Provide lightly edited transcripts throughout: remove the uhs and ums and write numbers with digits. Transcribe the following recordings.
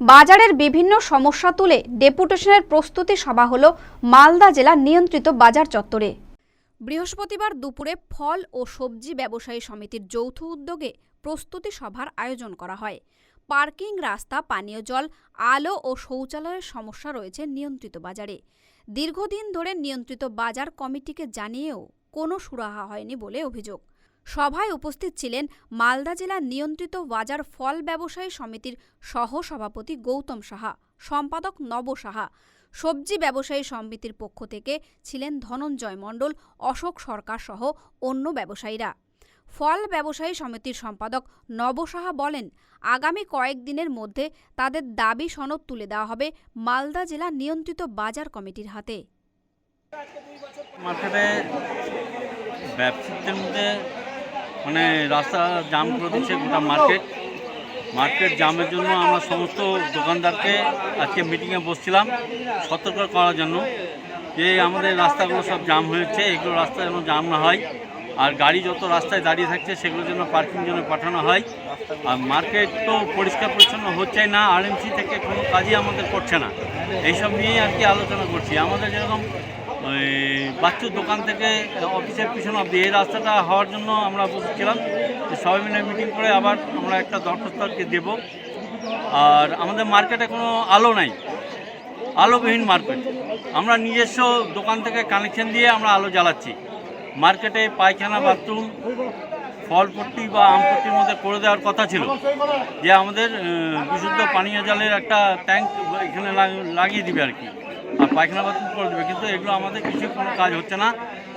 বাজারের বিভিন্ন সমস্যা তুলে ডেপুটেশনের প্রস্তুতি সভা হলো মালদা জেলা নিয়ন্ত্রিত বাজার চত্বরে। বৃহস্পতিবার দুপুরে ফল ও সবজি ব্যবসায়ী সমিতির যৌথ উদ্যোগে প্রস্তুতি সভার আয়োজন করা হয়। পার্কিং, রাস্তা, পানীয় জল, আলো ও শৌচালয়ের সমস্যা রয়েছে নিয়ন্ত্রিত বাজারে। দীর্ঘদিন ধরে নিয়ন্ত্রিত বাজার কমিটিকে জানিয়েও কোনো সুরাহা হয়নি বলে অভিযোগ। সভায় উপস্থিত ছিলেন মালদা জেলা নিয়ন্ত্রিত বাজার ফল ব্যবসায়ী সমিতির সহ সভাপতি গৌতম সাহা, সম্পাদক নব সাহা। সবজি ব্যবসায়ী সমিতির পক্ষ থেকে ছিলেন ধনঞ্জয় মণ্ডল, অশোক সরকার সহ অন্য ব্যবসায়ীরা। ফল ব্যবসায়ী সমিতির সম্পাদক নব সাহা বলেন, আগামী কয়েকদিনের মধ্যে তাদের দাবি সনদ তুলে দেওয়া হবে মালদা জেলা নিয়ন্ত্রিত বাজার কমিটির হাতে। মার্কেটে ব্যবসায়ীদের মধ্যে রাস্তা জাম করে দিচ্ছে গোটা মার্কেট জামের জন্য আমরা সমস্ত দোকানদারকে আজকে মিটিংয়ে বসছিলাম সতর্ক করার জন্য যে আমাদের রাস্তাগুলো সব জাম হয়েছে, এগুলো রাস্তা যেন জাম না হয়, আর গাড়ি যত রাস্তায় দাঁড়িয়ে থাকছে সেগুলো যেন পার্কিং জন্য পাঠানো হয়। আর মার্কেট তো পরিষ্কার পরিচ্ছন্ন হচ্ছে না, আরএমসি থেকে কোনো কাজই আমাদের করছে না। এইসব নিয়েই আর কি আলোচনা করছি। আমাদের যেরকম বাচ্চুর দোকান থেকে অফিসের পিছনে অবধি এই রাস্তাটা হওয়ার জন্য আমরা বসেছিলাম যে সবাই মিলে মিটিং করে আবার আমরা একটা দরখাস্ত দেব। আর আমাদের মার্কেটে কোনো আলো নাই, আলোবিহীন মার্কেট। আমরা নিজস্ব দোকান থেকে কানেকশন দিয়ে আমরা আলো জ্বালাচ্ছি। মার্কেটে পায়খানা, বাথরুম, ফলপট্টি বা আমপট্টির মধ্যে করে দেওয়ার কথা ছিল, যে আমাদের বিশুদ্ধ পানীয় জলের একটা ট্যাঙ্ক এখানে লাগিয়ে দিবে আর কি, আর পায়খানা বাথরুম করে দেবে, কিন্তু এগুলো আমাদের কোনো কাজ হচ্ছে না।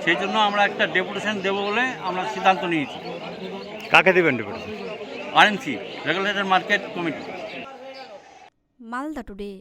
সেই জন্য আমরা একটা ডেপুটেশন দেবো বলে আমরা সিদ্ধান্ত নিয়েছি। কাকে দেবেন deputation? RMC, regulator market committee. Malda today.